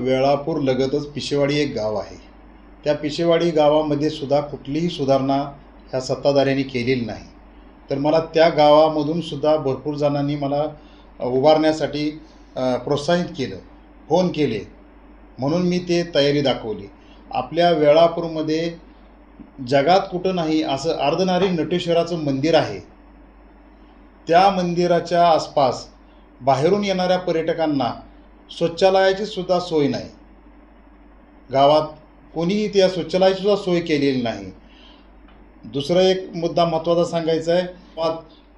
वेळापूर लगतच पिशेवाडी एक गाव आहे. त्या पिशेवाडी गावामध्ये सुद्धा कुठलीही सुधारणा ह्या सत्ताधाऱ्यांनी केलेली नाही. तर मला त्या गावामधून सुद्धा भरपूर जणांनी मला उभारण्यासाठी प्रोत्साहित केलं, फोन केले, म्हणून मी ते तयारी दाखवली. आपल्या वेळापूरमध्ये जगात कुठं नाही असं अर्धनारी नटेश्वराचं मंदिर आहे. त्या मंदिराच्या आसपास बाहेरून येणाऱ्या पर्यटकांना शौचालयाची सुद्धा सोय नाही. गावात कोणीही त्या शौचालयाची सुद्धा सोय केलेली नाही. दुसरा एक मुद्दा महत्त्वाचा सांगायचा आहे.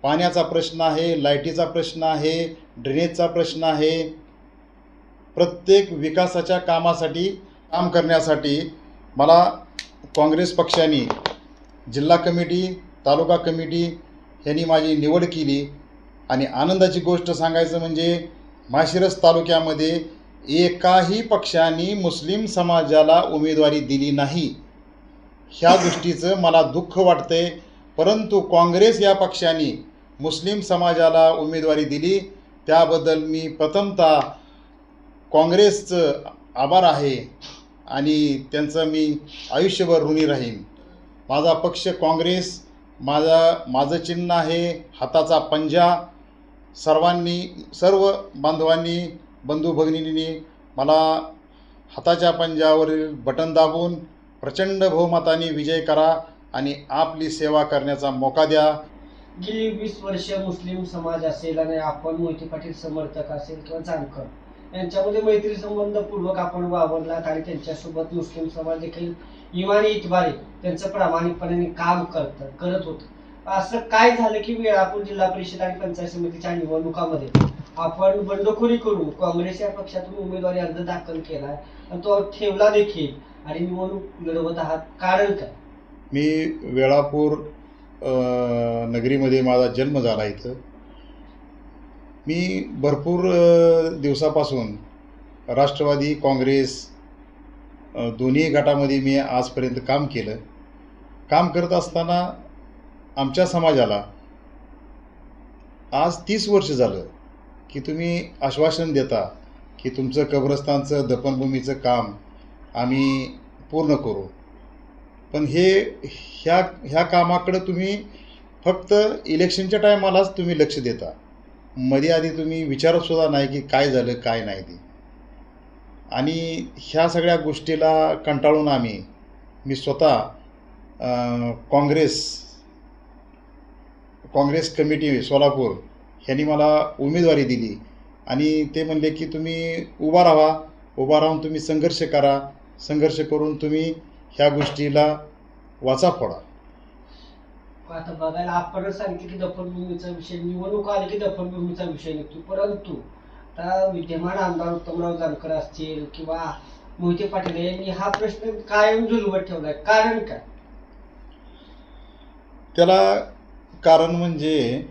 पाण्याचा प्रश्न आहे, लाईटीचा प्रश्न आहे, ड्रेनेजचा प्रश्न आहे. प्रत्येक विकासाच्या कामासाठी काम करण्यासाठी मला काँग्रेस पक्षाने जिल्हा कमिटी, तालुका कमिटी यांनी माझी निवड केली. आणि आनंदाची गोष्ट सांगायचं म्हणजे माळशिरस तालुक्यामध्ये एकाही पक्षाने मुस्लिम समाजाला उमेदवारी दिली नाही. ह्या गोष्टीचं मला दुःख वाटतंय. परंतु काँग्रेस या पक्षाने मुस्लिम समाजाला उमेदवारी दिली, त्याबद्दल मी प्रथमतः काँग्रेसचं आभार आहे आणि त्यांचं मी आयुष्यभर ऋणी राहीन. माझा पक्ष काँग्रेस, माझं चिन्ह आहे हाताचा पंजा. सर्व बांधवांनी, बंधू भगिनींनी मला हाताच्या पंजावरील बटन दाबून प्रचंड बहुमताने विजय करा आणि आपली सेवा करण्याचा मौका द्या. गेली 20 वर्ष मुस्लिम समाज असेल आणि आपण मोहिते पाटील समर्थक असेल किंवा जानकर यांच्यामध्ये मैत्री संबंधपूर्वक आपण वावरलात आणि त्यांच्यासोबत मुस्लिम समाज देखील इमानी इतबारी त्यांचं प्रामाणिकपणे काम करत होतं. असं काय झालं की वेळापूर जिल्हा परिषद आणि पंचायत समितीच्या निवडणुकामध्ये आपण बंडखोरी करून काँग्रेस या पक्षातून उमेदवारी अर्ज दाखल केला आणि तो ठेवला देखील आणि निवडणूक लढवत आहात, कारण काय? मी वेळापूर नगरीमध्ये माझा जन्म झाला. इथं मी भरपूर दिवसापासून राष्ट्रवादी, काँग्रेस दोन्ही गटामध्ये मी आजपर्यंत काम केलं. काम करत असताना आमच्या समाजाला आज 30 वर्ष झालं की तुम्ही आश्वासन देता की तुमचं कब्रस्तानचं, दफनभूमीचं काम आम्ही पूर्ण करू, पण ह्या कामाकडं तुम्ही फक्त इलेक्शनच्या टायमालाच तुम्ही लक्ष देता. मध्ये आधी तुम्ही विचारतसुद्धा नाही की काय झालं काय नाही ते. आणि ह्या सगळ्या गोष्टीला कंटाळून मी स्वतः काँग्रेस कमिटी सोलापूर ह्यांनी मला उमेदवारी दिली आणि ते म्हणले की तुम्ही उभा राहून तुम्ही संघर्ष करा, संघर्ष करून तुम्ही ह्या गोष्टीला वाचा फोडा. आता बघायला आपण सांगितलं की दफनभूमीचा विषय, निवडणूक आली की दफनभूमीचा विषय निघतो, परंतु आता विद्यमान आमदार उत्तमराव जानकर असतील किंवा मोहिते पाटील यांनी हा प्रश्न कायम झुलवत ठेवलाय, कारण काय? त्याला कारण म्हणजे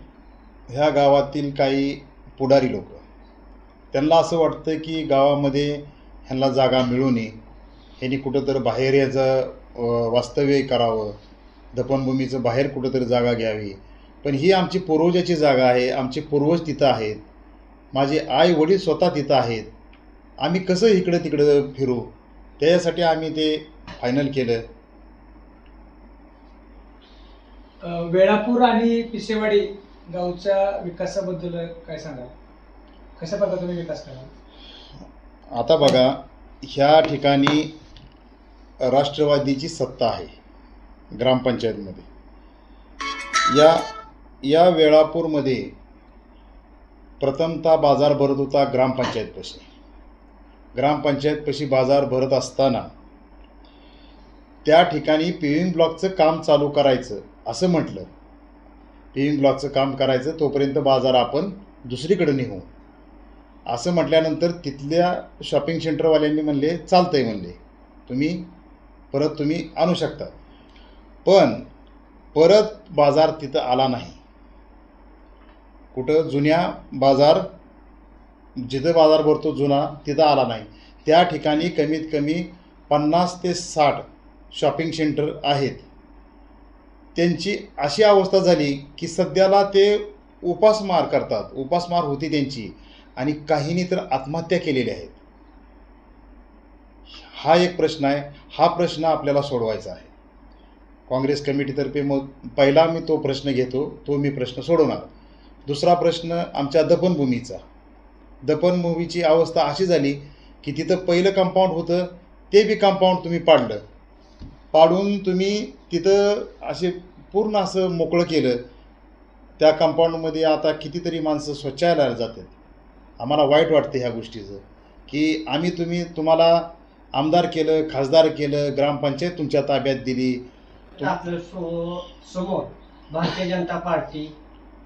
ह्या गावातील काही पुढारी लोक, त्यांना असं वाटतं की गावामध्ये ह्यांना जागा मिळू नये, ह्यांनी कुठंतरी बाहेर याचं वास्तव्य करावं, दफनभूमीचं बाहेर कुठंतरी जागा घ्यावी. पण ही आमची पूर्वजाची जागा आहे, आमचे पूर्वज तिथं आहेत, माझे आई वडील स्वतः तिथं आहेत. आम्ही कसं इकडं तिकडं फिरू? त्याच्यासाठी आम्ही ते फायनल केलं. वेळापूर आणि पिशेवाडी गावच्या विकासाबद्दल काय सांगाल? कशा पद्धतीने विकास कराल? आता बघा, ह्या ठिकाणी राष्ट्रवादीची सत्ता आहे ग्रामपंचायतमध्ये. या वेळापूरमध्ये प्रथमतः बाजार भरत होता ग्रामपंचायतपाशी बाजार भरत असताना त्या ठिकाणी पेव्हिंग ब्लॉकचं काम चालू करायचं असं म्हटलं. पेव्हिंग ब्लॉकचं काम करायचं, तोपर्यंत बाजार आपण दुसरीकडे नेऊ असं म्हटल्यानंतर तिथल्या शॉपिंग सेंटरवाल्यांनी म्हणले चालतंय, म्हणले तुम्ही आणू शकता. पण परत बाजार तिथं आला नाही. कुठं जुन्या बाजार, जिथं बाजार भरतो जुना, तिथं आला नाही. त्या ठिकाणी कमीत कमी 50 ते 60 शॉपिंग सेंटर आहेत. त्यांची अशी अवस्था झाली की सध्याला ते उपासमार होती त्यांची, आणि काहींनी तर आत्महत्या केलेल्या आहेत. हा एक प्रश्न आहे. हा प्रश्न आपल्याला सोडवायचा आहे. काँग्रेस कमिटीतर्फे मग पहिला मी तो प्रश्न घेतो, तो मी प्रश्न सोडवणार. दुसरा प्रश्न आमच्या दफनभूमीचा. दफनभूमीची अवस्था अशी झाली की तिथं पहिलं कंपाऊंड होतं, ते बी कंपाऊंड तुम्ही पाडलं. पाडून तुम्ही तिथं असे पूर्ण असं मोकळं केलं. त्या कंपाऊंडमध्ये आता कितीतरी माणसं शौचालयाला जातात. आम्हाला वाईट वाटतं ह्या गोष्टीचं की तुम्हाला आमदार केलं, खासदार केलं, ग्रामपंचायत तुमच्या ताब्यात दिली. आपलं समोर भारतीय जनता पार्टी,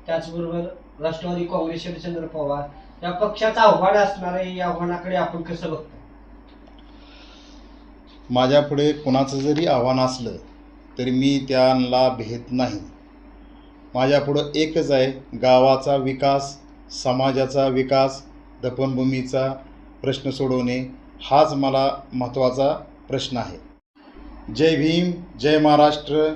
त्याचबरोबर राष्ट्रवादी काँग्रेस, शरदचंद्र पवार या पक्षाचं आव्हान असणार आहे. या आव्हानाकडे आपण कसं बघतो? माझ्यापुढे कुणाचं जरी आव्हान असलं तरी मी त्यांना भेट नाही. माझ्यापुढं एकच आहे, गावाचा विकास, समाजाचा विकास, दफनभूमीचा प्रश्न सोडवणे हाच मला महत्त्वाचा प्रश्न आहे. जय भीम, जय महाराष्ट्र.